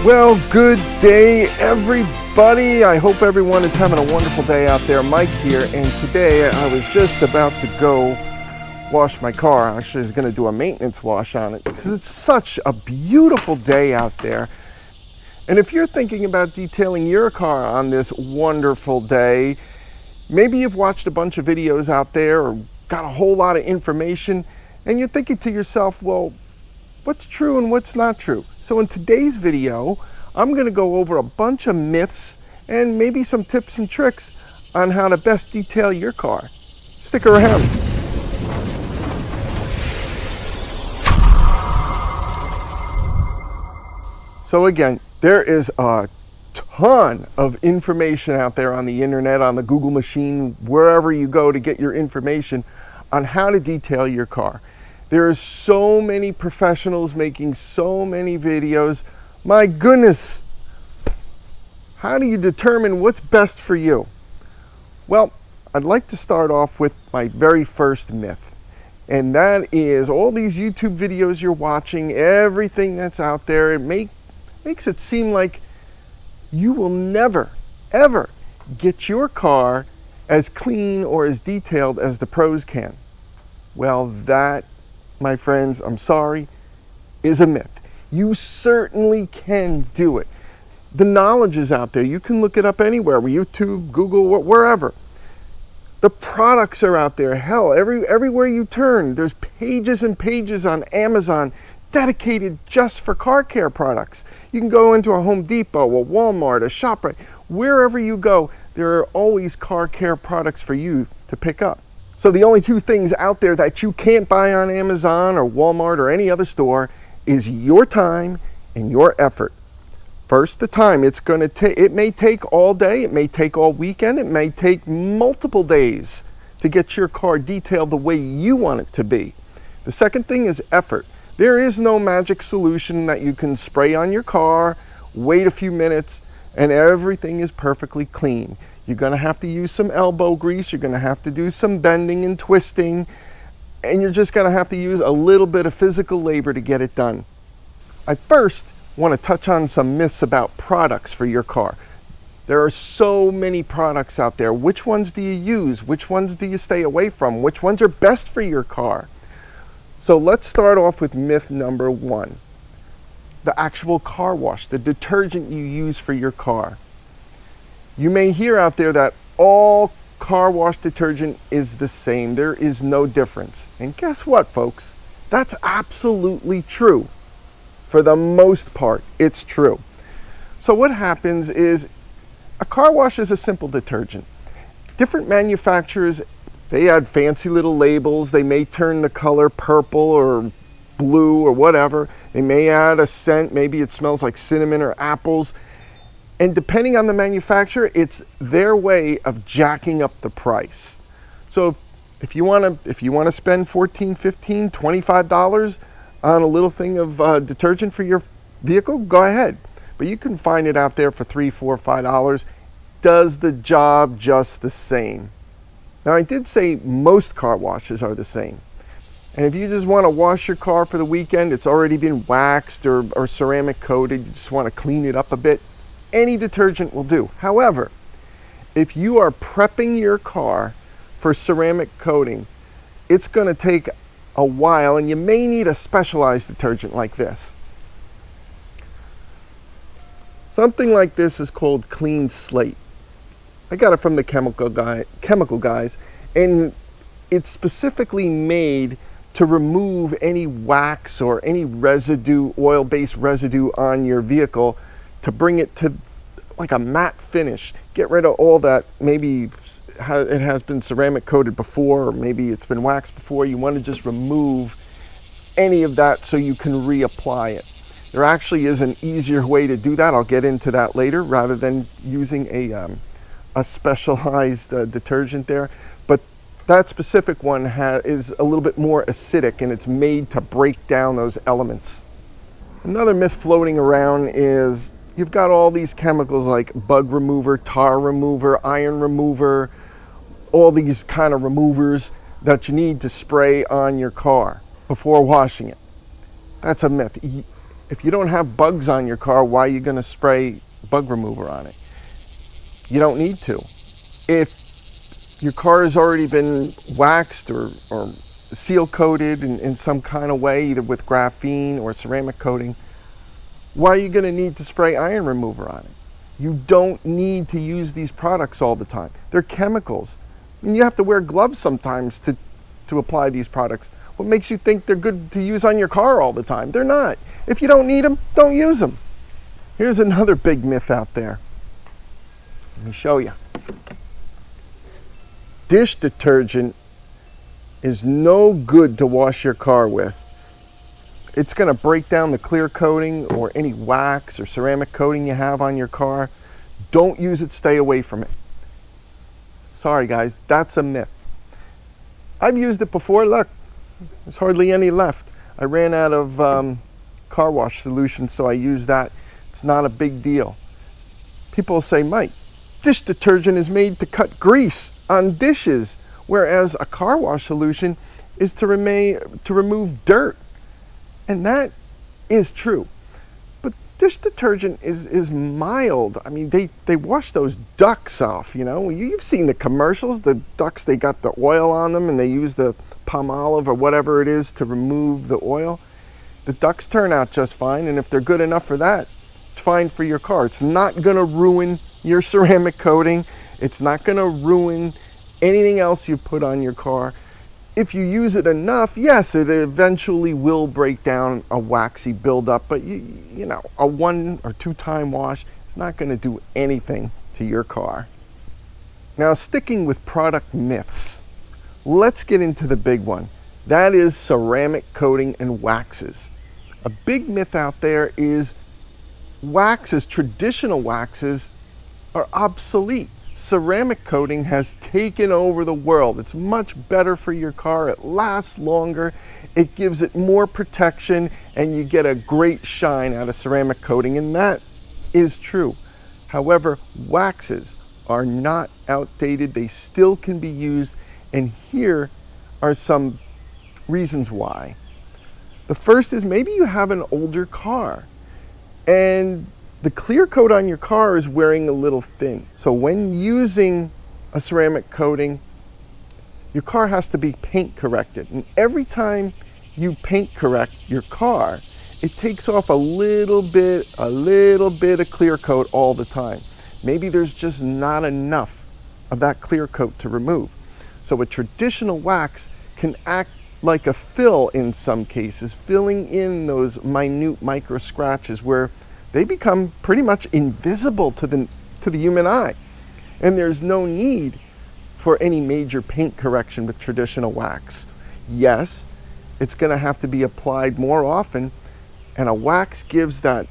Well, good day, everybody. I hope everyone is having a wonderful day out there. Mike here, and today I was just about to go wash my car. Actually, I was going to do a maintenance wash on it because it's such a beautiful day out there. And if you're thinking about detailing your car on this wonderful day, maybe you've watched a bunch of videos out there or got a whole lot of information, and you're thinking to yourself, well, what's true and what's not true? So in today's video, I'm going to go over a bunch of myths and maybe some tips and tricks on how to best detail your car. Stick around. So again, there is a ton of information out there on the internet, on the Google machine, wherever you go to get your information on how to detail your car. There are so many professionals making so many videos. My goodness, how do you determine what's best for you? Well, I'd like to start off with my very first myth. And that is all these YouTube videos you're watching, everything that's out there, it makes it seem like you will never, ever get your car as clean or as detailed as the pros can. Well, that, my friends, I'm sorry, is a myth. You certainly can do it. The knowledge is out there. You can look it up anywhere, YouTube, Google, wherever. The products are out there. Hell, everywhere you turn, there's pages and pages on Amazon dedicated just for car care products. You can go into a Home Depot, a Walmart, a ShopRite. Wherever you go, there are always car care products for you to pick up. So the only two things out there that you can't buy on Amazon or Walmart or any other store is your time and your effort. First, the time. It may take all day, it may take all weekend, it may take multiple days to get your car detailed the way you want it to be. The second thing is effort. There is no magic solution that you can spray on your car, wait a few minutes, and everything is perfectly clean. You're going to have to use some elbow grease, you're going to have to do some bending and twisting, and you're just going to have to use a little bit of physical labor to get it done. I first want to touch on some myths about products for your car. There are so many products out there. Which ones do you use? Which ones do you stay away from? Which ones are best for your car? So let's start off with myth number one. The actual car wash, the detergent you use for your car. You may hear out there that all car wash detergent is the same. There is no difference. And guess what, folks? That's absolutely true. For the most part, it's true. So what happens is a car wash is a simple detergent. Different manufacturers, they add fancy little labels. They may turn the color purple or blue or whatever. They may add a scent. Maybe it smells like cinnamon or apples. And depending on the manufacturer, it's their way of jacking up the price. So if you want to spend $14, $15, $25 on a little thing of detergent for your vehicle, go ahead. But you can find it out there for $3, $4, $5. Does the job just the same. Now, I did say most car washes are the same. And if you just want to wash your car for the weekend, it's already been waxed or ceramic coated, you just want to clean it up a bit, any detergent will do. However, if you are prepping your car for ceramic coating, it's going to take a while and you may need a specialized detergent like this. Something like this is called Clean Slate. I got it from the chemical guys, and it's specifically made to remove any wax or any residue, oil-based residue on your vehicle, to bring it to like a matte finish. Get rid of all that. Maybe it has been ceramic coated before, or maybe it's been waxed before. You want to just remove any of that so you can reapply it. There actually is an easier way to do that. I'll get into that later, rather than using a specialized detergent there. But that specific one is a little bit more acidic, and it's made to break down those elements. Another myth floating around is you've got all these chemicals like bug remover, tar remover, iron remover, all these kind of removers that you need to spray on your car before washing it. That's a myth. If you don't have bugs on your car, why are you going to spray bug remover on it? You don't need to. If your car has already been waxed or seal coated in some kind of way, either with graphene or ceramic coating, why are you going to need to spray iron remover on it? You don't need to use these products all the time. They're chemicals. And you have to wear gloves sometimes to apply these products. What makes you think they're good to use on your car all the time? They're not. If you don't need them, don't use them. Here's another big myth out there. Let me show you. Dish detergent is no good to wash your car with. It's going to break down the clear coating or any wax or ceramic coating you have on your car. Don't use it, stay away from it. Sorry guys, that's a myth. I've used it before, look, there's hardly any left. I ran out of car wash solution, so I use that. It's not a big deal. People say, Mike, dish detergent is made to cut grease on dishes, whereas a car wash solution is to remove dirt. And that is true. But dish detergent is mild. I mean, they wash those ducks off, you know. You've seen the commercials, the ducks, they got the oil on them and they use the Palmolive or whatever it is to remove the oil. The ducks turn out just fine, and if they're good enough for that, it's fine for your car. It's not gonna ruin your ceramic coating. It's not gonna ruin anything else you put on your car. If you use it enough, yes, it eventually will break down a waxy buildup, but you know, a 1 or 2 time wash is not going to do anything to your car. Now, sticking with product myths, let's get into the big one. That is ceramic coating and waxes. A big myth out there is waxes, traditional waxes, are obsolete. Ceramic coating has taken over the world. It's much better for your car. It lasts longer. It gives it more protection, and you get a great shine out of ceramic coating, and that is true. However, waxes are not outdated. They still can be used, and here are some reasons why. The first is maybe you have an older car, and the clear coat on your car is wearing a little thin. So when using a ceramic coating, your car has to be paint corrected. And every time you paint correct your car, it takes off a little bit of clear coat all the time. Maybe there's just not enough of that clear coat to remove. So a traditional wax can act like a fill in some cases, filling in those minute micro scratches where they become pretty much invisible to the human eye. And there's no need for any major paint correction with traditional wax. Yes, it's going to have to be applied more often, and a wax gives that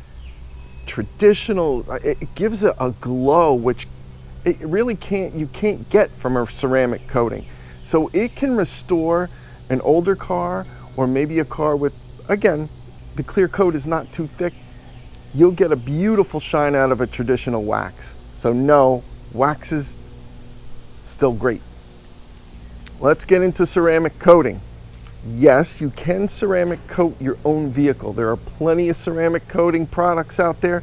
traditional, it gives it a glow which it really you can't get from a ceramic coating. So it can restore an older car, or maybe a car with, again, the clear coat is not too thick. You'll get a beautiful shine out of a traditional wax. So no, waxes, still great. Let's get into ceramic coating. Yes, you can ceramic coat your own vehicle. There are plenty of ceramic coating products out there,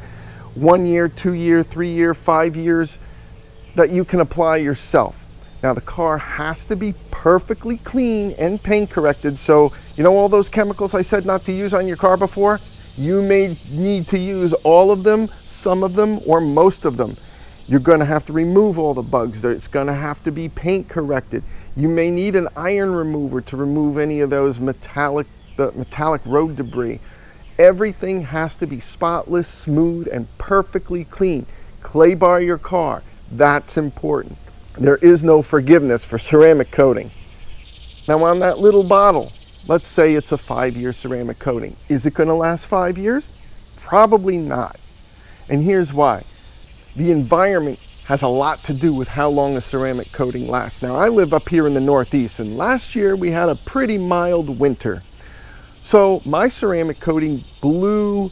1 year, 2 year, 3 year, 5 years, that you can apply yourself. Now the car has to be perfectly clean and paint corrected. So you know all those chemicals I said not to use on your car before? You may need to use all of them, some of them, or most of them. You're going to have to remove all the bugs. It's going to have to be paint corrected. You may need an iron remover to remove any of those metallic road debris. Everything has to be spotless, smooth, and perfectly clean. Clay bar your car. That's important. There is no forgiveness for ceramic coating. Now on that little bottle, let's say it's a 5-year ceramic coating. Is it going to last 5 years? Probably not. And here's why. The environment has a lot to do with how long a ceramic coating lasts. Now I live up here in the Northeast, and last year we had a pretty mild winter. So my ceramic coating blew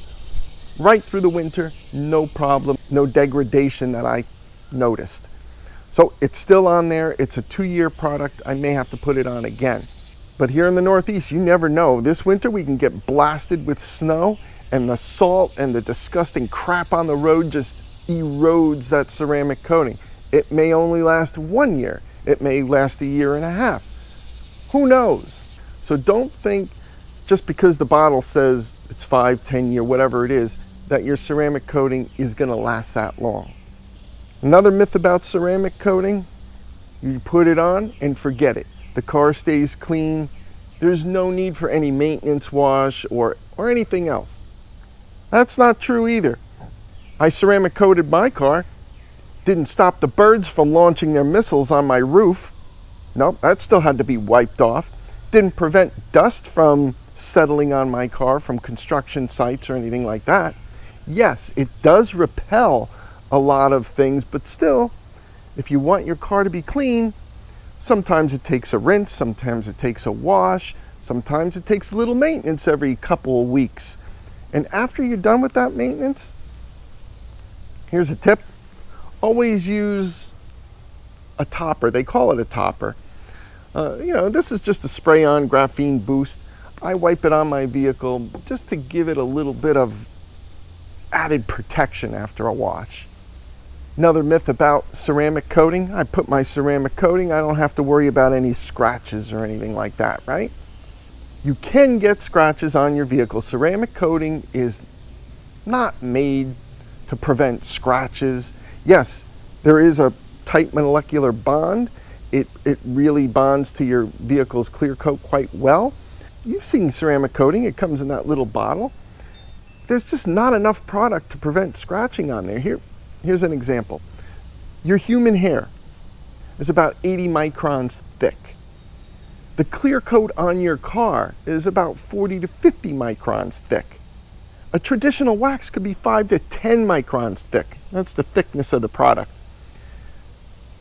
right through the winter, no problem, no degradation that I noticed. So it's still on there. It's a 2-year product. I may have to put it on again. But here in the Northeast, you never know. This winter we can get blasted with snow, and the salt and the disgusting crap on the road just erodes that ceramic coating. It may only last 1 year. It may last a year and a half. Who knows? So don't think just because the bottle says it's 5, 10 year, whatever it is, that your ceramic coating is going to last that long. Another myth about ceramic coating, you put it on and forget it. The car stays clean. There's no need for any maintenance wash or anything else. That's not true either. I ceramic coated my car. Didn't stop the birds from launching their missiles on my roof. Nope, that still had to be wiped off. Didn't prevent dust from settling on my car from construction sites or anything like that. Yes, it does repel a lot of things, but still, if you want your car to be clean, sometimes it takes a rinse, sometimes it takes a wash, sometimes it takes a little maintenance every couple of weeks. And after you're done with that maintenance, here's a tip. Always use a topper. They call it a topper. This is just a spray-on graphene boost. I wipe it on my vehicle just to give it a little bit of added protection after a wash. Another myth about ceramic coating, I put my ceramic coating, I don't have to worry about any scratches or anything like that, right? You can get scratches on your vehicle. Ceramic coating is not made to prevent scratches. Yes, there is a tight molecular bond. It really bonds to your vehicle's clear coat quite well. You've seen ceramic coating, it comes in that little bottle. There's just not enough product to prevent scratching on there. Here's an example. Your human hair is about 80 microns thick. The clear coat on your car is about 40 to 50 microns thick. A traditional wax could be 5 to 10 microns thick. That's the thickness of the product.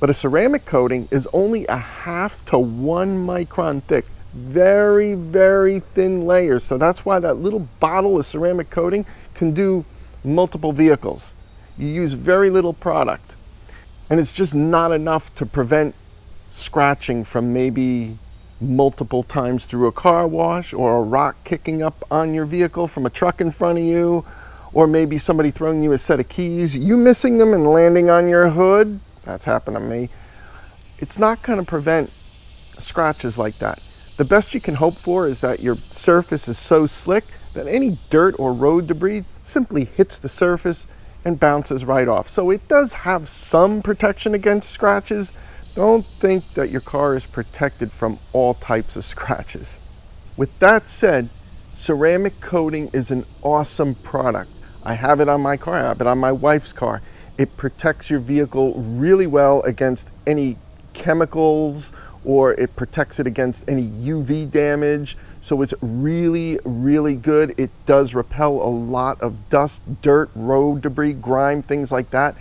But a ceramic coating is only a half to 1 micron thick. Very, very thin layers. So that's why that little bottle of ceramic coating can do multiple vehicles. You use very little product. And it's just not enough to prevent scratching from maybe multiple times through a car wash, or a rock kicking up on your vehicle from a truck in front of you, or maybe somebody throwing you a set of keys, you missing them and landing on your hood. That's happened to me. It's not going to prevent scratches like that. The best you can hope for is that your surface is so slick that any dirt or road debris simply hits the surface and bounces right off. So it does have some protection against scratches. Don't think that your car is protected from all types of scratches. With that said, ceramic coating is an awesome product. I have it on my car, I have it on my wife's car. It protects your vehicle really well against any chemicals, or it protects it against any UV damage. So it's really, really good. It does repel a lot of dust, dirt, road debris, grime, things like that.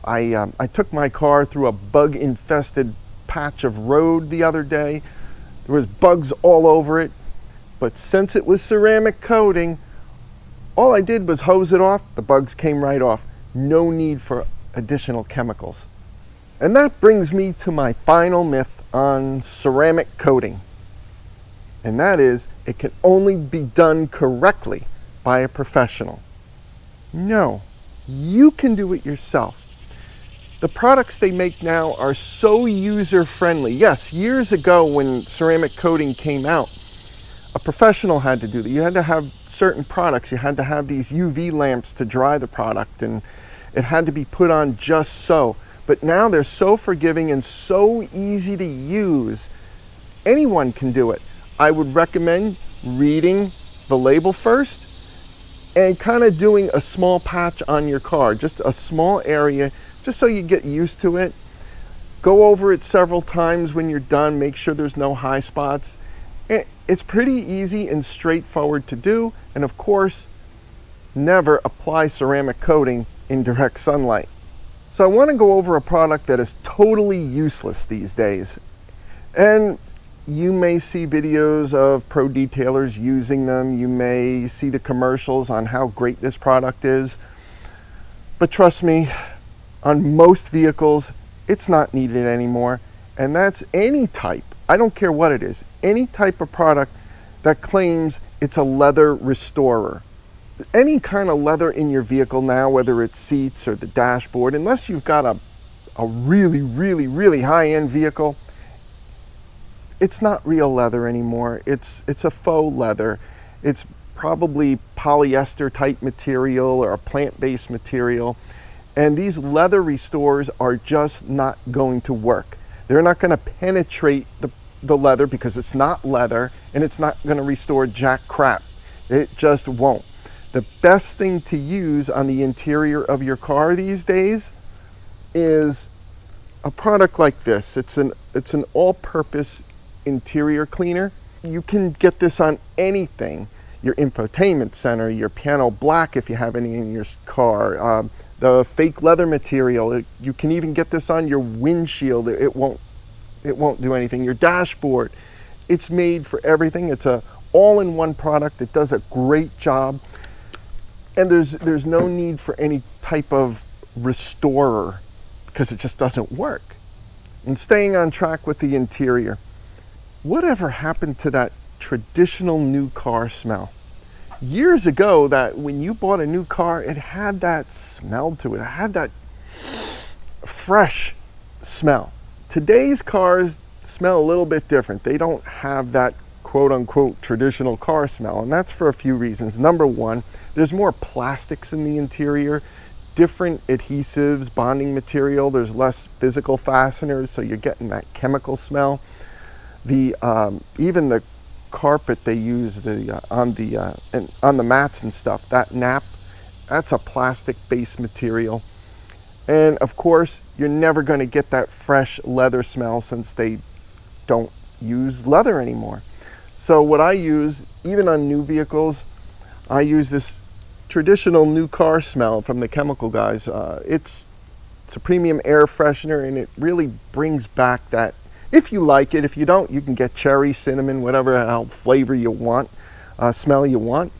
I took my car through a bug-infested patch of road the other day. There was bugs all over it, but since it was ceramic coating, all I did was hose it off. The bugs came right off. No need for additional chemicals. And that brings me to my final myth on ceramic coating. And that is, it can only be done correctly by a professional. No, you can do it yourself. The products they make now are so user-friendly. Yes, years ago when ceramic coating came out, a professional had to do that. You had to have certain products. You had to have these UV lamps to dry the product, and it had to be put on just so. But now they're so forgiving and so easy to use. Anyone can do it. I would recommend reading the label first and kind of doing a small patch on your car, just a small area, just so you get used to it. Go over it several times when you're done. Make sure there's no high spots. It's pretty easy and straightforward to do. And of course, never apply ceramic coating in direct sunlight. So I want to go over a product that is totally useless these days. And you may see videos of pro detailers using them. You may see the commercials on how great this product is. But trust me, on most vehicles, it's not needed anymore. And that's any type, I don't care what it is, any type of product that claims it's a leather restorer. Any kind of leather in your vehicle now, whether it's seats or the dashboard, unless you've got a really, really, really high-end vehicle, it's not real leather anymore. It's a faux leather. It's probably polyester type material or a plant-based material. And these leather restores are just not going to work. They're not going to penetrate the leather because it's not leather, and it's not going to restore jack crap. It just won't. The best thing to use on the interior of your car these days is a product like this. It's an all-purpose interior cleaner. You can get this on anything. Your infotainment center, your piano black if you have any in your car, the fake leather material. You can even get this on your windshield. It won't do anything. Your dashboard. It's made for everything. It's a all-in-one product. It does a great job. And there's no need for any type of restorer because it just doesn't work. And staying on track with the interior, whatever happened to that traditional new car smell? Years ago, that when you bought a new car, it had that smell to it. It had that fresh smell. Today's cars smell a little bit different. They don't have that quote-unquote traditional car smell, and that's for a few reasons. Number one, there's more plastics in the interior, different adhesives, bonding material. There's less physical fasteners, so you're getting that chemical smell. Even the carpet they use on the mats and stuff, that nap, that's a plastic-based material. And of course, you're never going to get that fresh leather smell since they don't use leather anymore. So what I use, even on new vehicles, I use this traditional new car smell from the chemical guys. It's a premium air freshener, and it really brings back that. If you like it, if you don't, you can get cherry, cinnamon, whatever flavor you want, smell you want.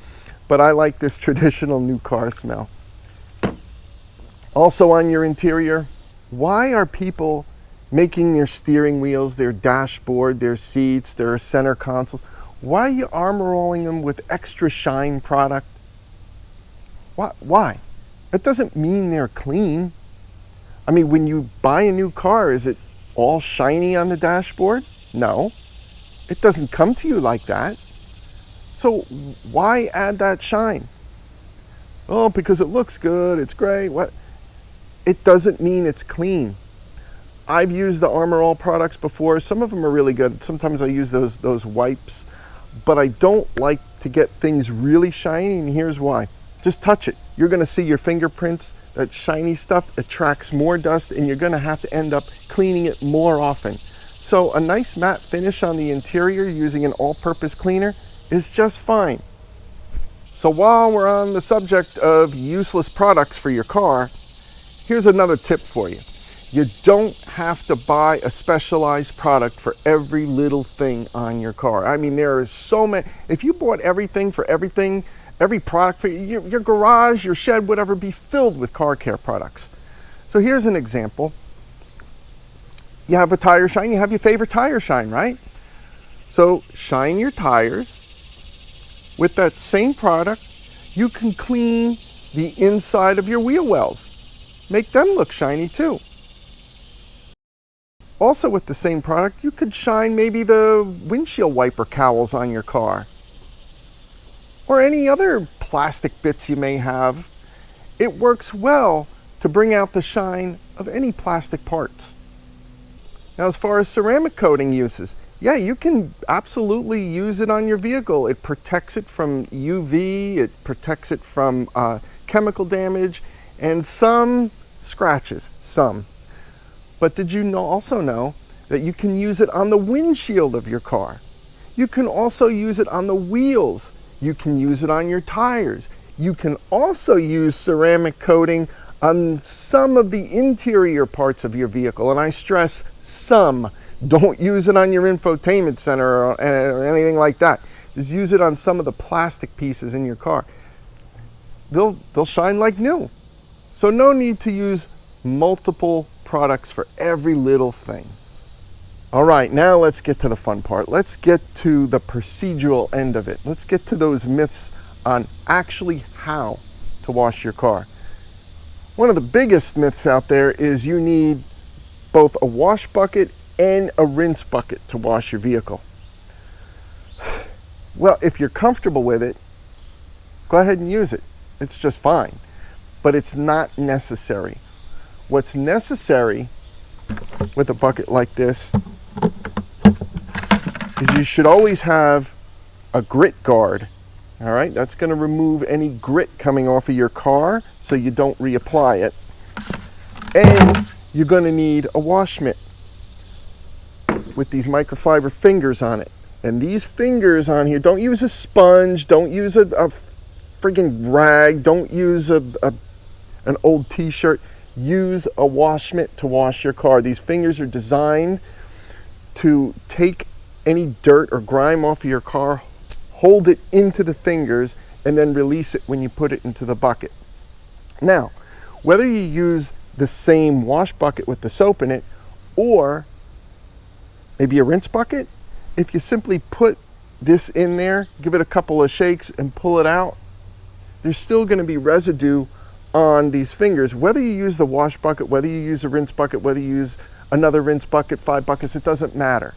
But I like this traditional new car smell. Also on your interior, why are people making their steering wheels, their dashboard, their seats, their center consoles, why are you armor-rolling them with extra shine product? Why? That doesn't mean they're clean. I mean, when you buy a new car, is it all shiny on the dashboard? No, it doesn't come to you like that. So why add that shine? Oh, because it looks good, it's great. What? It doesn't mean it's clean. I've used the Armor All products before. Some of them are really good. Sometimes I use those wipes, but I don't like to get things really shiny, and here's why. Just touch it. You're gonna see your fingerprints. That shiny stuff attracts more dust, and you're gonna have to end up cleaning it more often. So a nice matte finish on the interior using an all-purpose cleaner is just fine. So while we're on the subject of useless products for your car, here's another tip for you. You don't have to buy a specialized product for every little thing on your car. I mean, there are so many. If you bought everything for everything, every product for your garage, your shed, whatever, be filled with car care products. So here's an example. You have a tire shine, you have your favorite tire shine, right? So shine your tires with that same product. You can clean the inside of your wheel wells. Make them look shiny too. Also with the same product, you could shine maybe the windshield wiper cowls on your car, or any other plastic bits you may have. It works well to bring out the shine of any plastic parts. Now, as far as ceramic coating uses, yeah, you can absolutely use it on your vehicle. It protects it from UV, it protects it from chemical damage, and some scratches, some. But did you also know that you can use it on the windshield of your car? You can also use it on the wheels. You can use it on your tires. You can also use ceramic coating on some of the interior parts of your vehicle. And I stress some. Don't use it on your infotainment center or anything like that. Just use it on some of the plastic pieces in your car. They'll shine like new. So no need to use multiple products for every little thing. All right, now let's get to the fun part. Let's get to the procedural end of it. Let's get to those myths on actually how to wash your car. One of the biggest myths out there is you need both a wash bucket and a rinse bucket to wash your vehicle. Well, if you're comfortable with it, go ahead and use it. It's just fine. But it's not necessary. What's necessary with a bucket like this is you should always have a grit guard. All right, that's going to remove any grit coming off of your car so you don't reapply it. And you're going to need a wash mitt with these microfiber fingers on it. And these fingers on here, don't use a sponge, don't use a friggin' rag, don't use an old t-shirt. Use a wash mitt to wash your car. These fingers are designed to take any dirt or grime off of your car, hold it into the fingers, and then release it when you put it into the bucket. Now, whether you use the same wash bucket with the soap in it or maybe a rinse bucket, if you simply put this in there, give it a couple of shakes and pull it out, there's still going to be residue on these fingers. Whether you use the wash bucket, whether you use a rinse bucket, whether you use another rinse bucket, 5 buckets, it doesn't matter.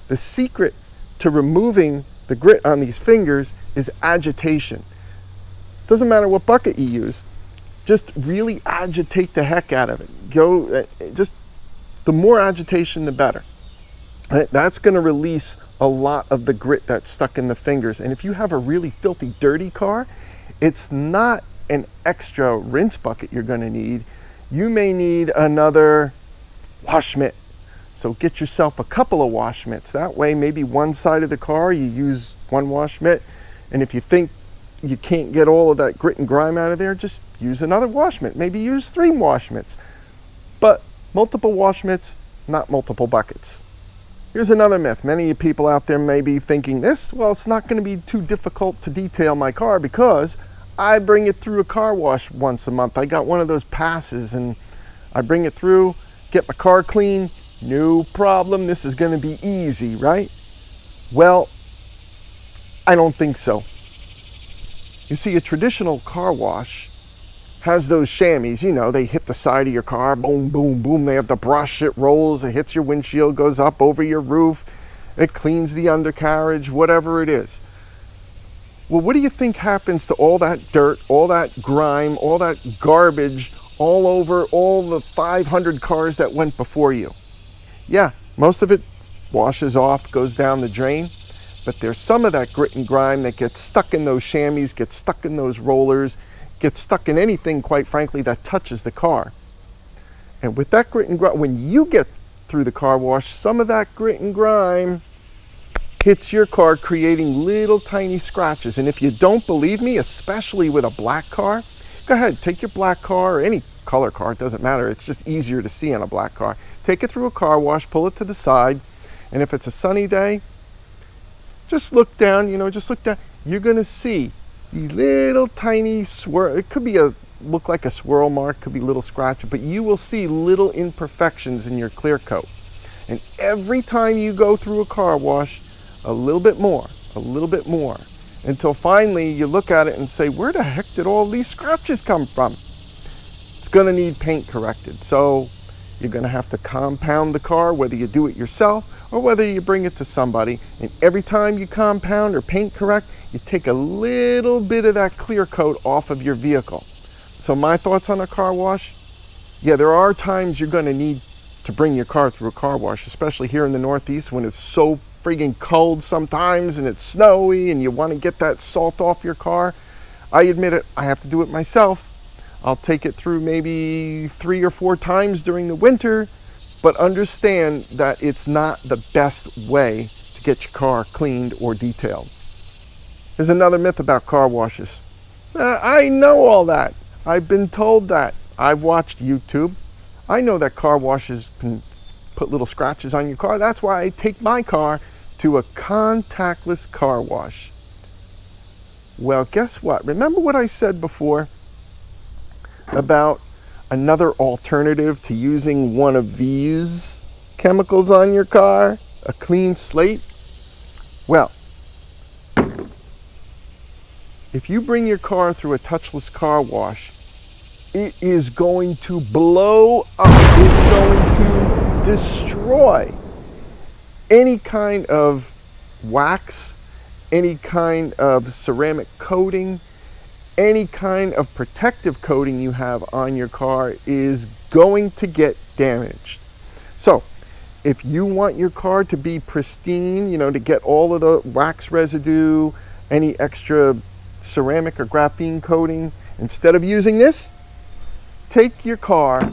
The secret to removing the grit on these fingers is agitation. Doesn't matter what bucket you use, just really agitate the heck out of it. Just the more agitation, the better. That's going to release a lot of the grit that's stuck in the fingers. And if you have a really filthy, dirty car, it's not an extra rinse bucket you're going to need. You may need another wash mitt. So get yourself a couple of wash mitts. That way, maybe one side of the car you use one wash mitt, and if you think you can't get all of that grit and grime out of there, just use another wash mitt. Maybe use 3 wash mitts. But multiple wash mitts, not multiple buckets. Here's another myth. Many of you people out there may be thinking this, well, it's not going to be too difficult to detail my car because I bring it through a car wash once a month. I got one of those passes and I bring it through, get my car clean, no problem. This is going to be easy, right? Well, I don't think so. You see, a traditional car wash has those chamois, you know, they hit the side of your car, boom, boom, boom. They have the brush, it rolls, it hits your windshield, goes up over your roof, it cleans the undercarriage, whatever it is. Well, what do you think happens to all that dirt, all that grime, all that garbage all over all the 500 cars that went before you? Yeah, most of it washes off, goes down the drain, but there's some of that grit and grime that gets stuck in those chamois, gets stuck in those rollers, gets stuck in anything, quite frankly, that touches the car. And with that grit and grime, when you get through the car wash, some of that grit and grime hits your car, creating little tiny scratches. And if you don't believe me, especially with a black car, go ahead, take your black car or any color car, it doesn't matter, it's just easier to see on a black car. Take it through a car wash, pull it to the side, and if it's a sunny day, just look down, just look down. You're gonna see these little tiny swirl. It could be look like a swirl mark, could be little scratches, but you will see little imperfections in your clear coat. And every time you go through a car wash, a little bit more, until finally you look at it and say, where the heck did all these scratches come from? It's gonna need paint corrected. So you're gonna have to compound the car, whether you do it yourself or whether you bring it to somebody. And every time you compound or paint correct, you take a little bit of that clear coat off of your vehicle. So my thoughts on a car wash? Yeah, there are times you're gonna need to bring your car through a car wash, especially here in the Northeast when it's so friggin' cold sometimes and it's snowy and you want to get that salt off your car. I admit it, I have to do it myself. I'll take it through maybe 3 or 4 times during the winter, but understand that it's not the best way to get your car cleaned or detailed. There's another myth about car washes. I know all that. I've been told that. I've watched YouTube. I know that car washes can put little scratches on your car. That's why I take my car to a contactless car wash. Well, guess what? Remember what I said before about another alternative to using one of these chemicals on your car, a clean slate? Well, If you bring your car through a touchless car wash, it is going to blow up. It's going to destroy any kind of wax, any kind of ceramic coating, any kind of protective coating you have on your car is going to get damaged. So if you want your car to be pristine, you know, to get all of the wax residue, any extra ceramic or graphene coating, instead of using this, take your car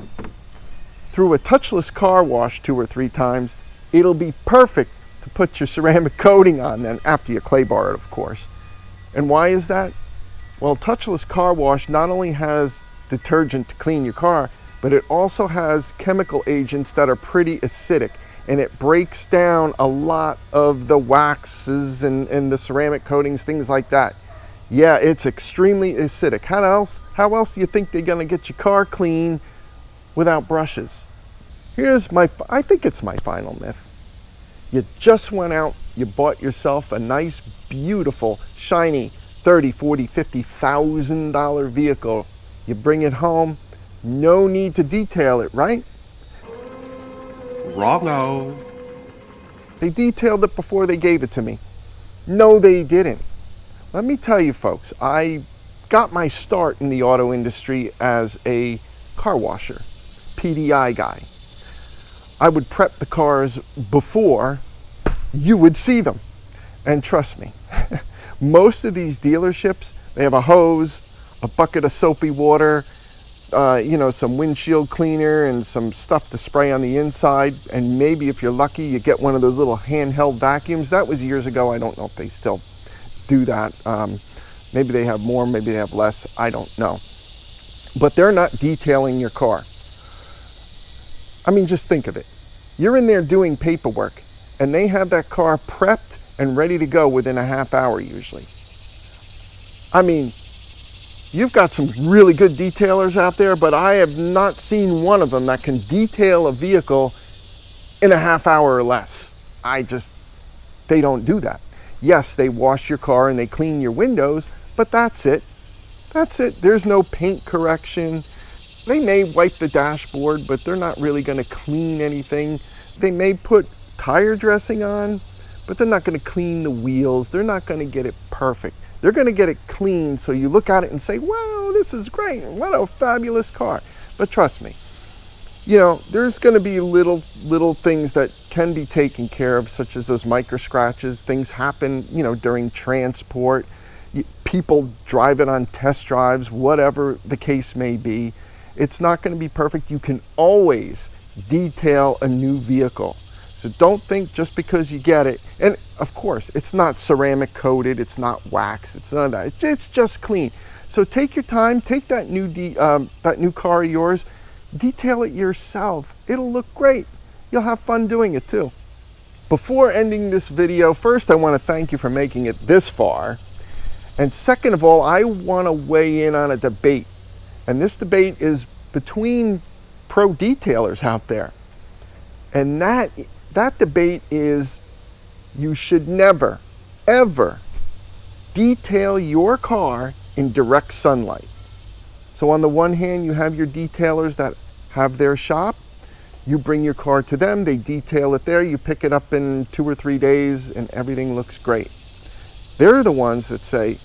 through a touchless car wash 2 or 3 times. It'll be perfect to put your ceramic coating on then, after you clay bar it, of course. And why is that? Well, touchless car wash not only has detergent to clean your car, but it also has chemical agents that are pretty acidic, and it breaks down a lot of the waxes and the ceramic coatings, things like that. Yeah, it's extremely acidic. How else do you think they're gonna get your car clean without brushes? I think it's my final myth. You just went out, you bought yourself a nice, beautiful, shiny $30,000, $40,000, $50,000 vehicle. You bring it home, no need to detail it, right? Wrong-o. They detailed it before they gave it to me. No, they didn't. Let me tell you folks, I got my start in the auto industry as a car washer, PDI guy. I would prep the cars before you would see them. And trust me, most of these dealerships, they have a hose, a bucket of soapy water, you know, some windshield cleaner and some stuff to spray on the inside. And maybe if you're lucky, you get one of those little handheld vacuums. That was years ago. I don't know if they still do that. Maybe they have more, maybe they have less. I don't know. But they're not detailing your car. I mean, just think of it. You're in there doing paperwork, and they have that car prepped and ready to go within a half hour usually. I mean, you've got some really good detailers out there, but I have not seen one of them that can detail a vehicle in a half hour or less. They don't do that. Yes, they wash your car and they clean your windows, but that's it. That's it. There's no paint correction. They may wipe the dashboard, but they're not really going to clean anything. They may put tire dressing on, but they're not going to clean the wheels. They're not going to get it perfect. They're going to get it clean so you look at it and say, wow, this is great. What a fabulous car. But trust me, you know, there's going to be little things that can be taken care of, such as those micro scratches. Things happen, you know, during transport. People drive it on test drives, whatever the case may be. It's not going to be perfect. You can always detail a new vehicle. So don't think just because you get it, and of course, it's not ceramic coated, it's not wax, it's none of that. It's just clean. So take your time, take that new car of yours, detail it yourself. It'll look great. You'll have fun doing it too. Before ending this video, first I want to thank you for making it this far. And second of all, I want to weigh in on a debate. And this debate is between pro detailers out there. And that debate is, you should never, ever detail your car in direct sunlight. So on the one hand, you have your detailers that have their shop. You bring your car to them, they detail it there, you pick it up in 2 or 3 days and everything looks great. They're the ones that say,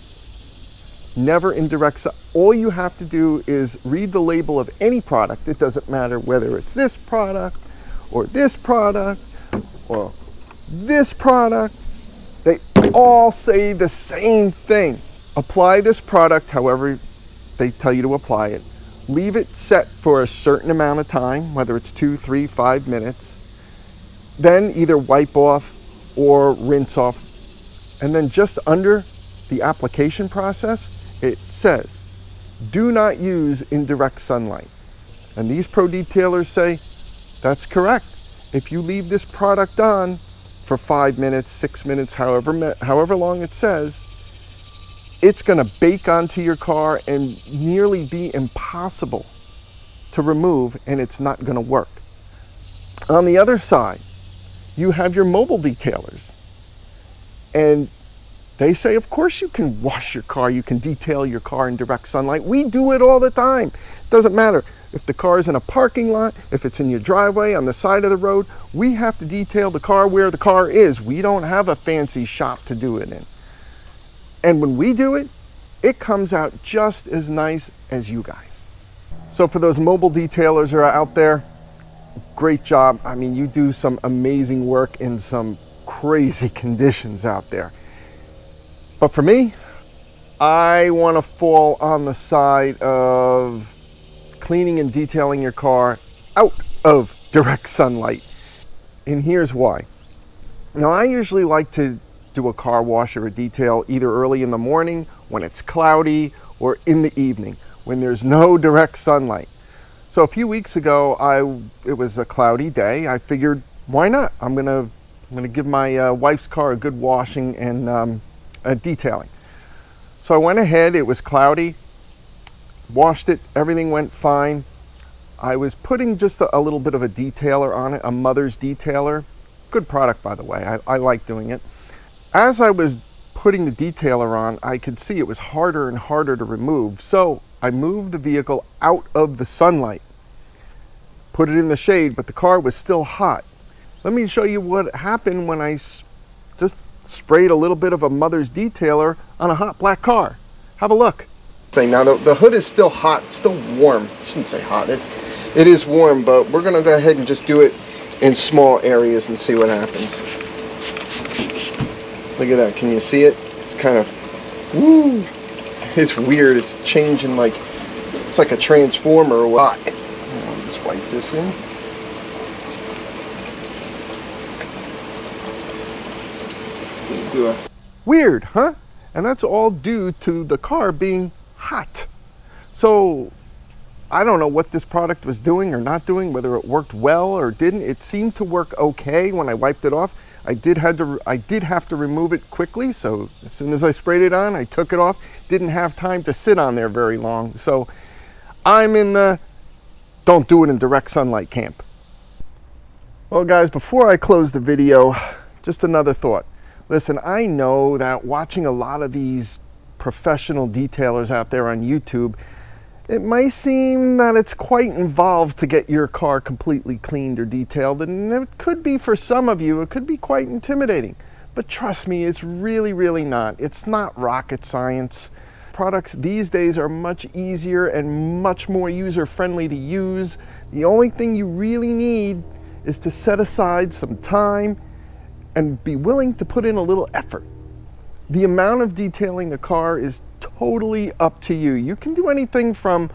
never in direct sun. All you have to do is read the label of any product. It doesn't matter whether it's this product or this product or this product. They all say the same thing. Apply this product however they tell you to apply it. Leave it set for a certain amount of time, whether it's 2, 3, 5 minutes. Then either wipe off or rinse off. And then just under the application process, it says, do not use indirect sunlight. And these pro detailers say, that's correct. If you leave this product on for 5 minutes, 6 minutes, however long it says, it's going to bake onto your car and nearly be impossible to remove, and it's not going to work. On the other side, you have your mobile detailers. And They say, of course you can wash your car, you can detail your car in direct sunlight. We do it all the time. It doesn't matter if the car is in a parking lot, if it's in your driveway, on the side of the road, we have to detail the car where the car is. We don't have a fancy shop to do it in. And when we do it, it comes out just as nice as you guys. So for those mobile detailers who are out there, great job. I mean, you do some amazing work in some crazy conditions out there. But for me, I want to fall on the side of cleaning and detailing your car out of direct sunlight. And here's why. Now, I usually like to do a car wash or a detail either early in the morning when it's cloudy or in the evening when there's no direct sunlight. So a few weeks ago, it was a cloudy day. I figured, why not? I'm gonna give my wife's car a good washing and detailing. So I went ahead, it was cloudy, washed it, everything went fine. I was putting just a little bit of a detailer on it, a Mother's detailer. Good product, by the way, I like doing it. As I was putting the detailer on, I could see it was harder and harder to remove. So I moved the vehicle out of the sunlight, put it in the shade, but the car was still hot. Let me show you what happened when I just sprayed a little bit of a Mother's detailer on a hot black car. Have a look. Now the hood is still hot, still warm. I shouldn't say hot, it is warm, but we're gonna go ahead and just do it in small areas and see what happens. Look at that, can you see it? It's kind of, woo, it's weird, it's changing like, it's like a transformer or what. I'll just wipe this in. It's gonna do a, weird, huh? And that's all due to the car being hot. So I don't know what this product was doing or not doing, whether it worked well or didn't. It seemed to work okay when I wiped it off. I did have to remove it quickly, so as soon as I sprayed it on, I took it off. Didn't have time to sit on there very long. So I'm in the don't do it in direct sunlight camp. Well guys, before I close the video, just another thought. Listen, I know that watching a lot of these professional detailers out there on YouTube, it may seem that it's quite involved to get your car completely cleaned or detailed, and it could be for some of you, it could be quite intimidating. But trust me, it's really, really not. It's not rocket science. Products these days are much easier and much more user-friendly to use. The only thing you really need is to set aside some time and be willing to put in a little effort. The amount of detailing a car is totally up to you. You can do anything from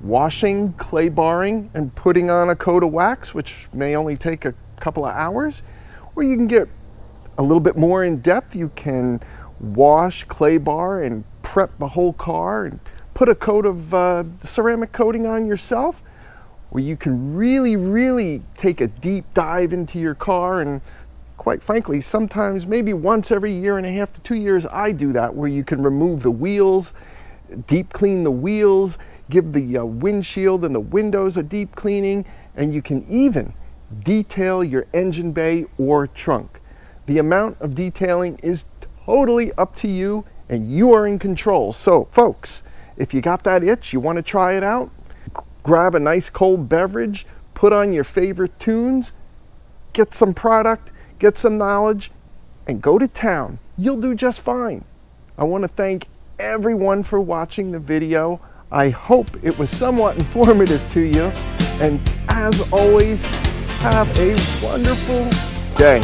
washing, clay barring, and putting on a coat of wax, which may only take a couple of hours, or you can get a little bit more in depth. You can wash, clay bar, and prep the whole car and put a coat of ceramic coating on yourself, or you can really, really take a deep dive into your car. And quite frankly, sometimes maybe once every 1.5 to 2 years, I do that, where you can remove the wheels, deep clean the wheels, give the windshield and the windows a deep cleaning, and you can even detail your engine bay or trunk. The amount of detailing is totally up to you, and you are in control. So folks, if you got that itch, you want to try it out, grab a nice cold beverage, put on your favorite tunes, get some product, get some knowledge, and go to town. You'll do just fine. I want to thank everyone for watching the video. I hope it was somewhat informative to you. And as always, have a wonderful day.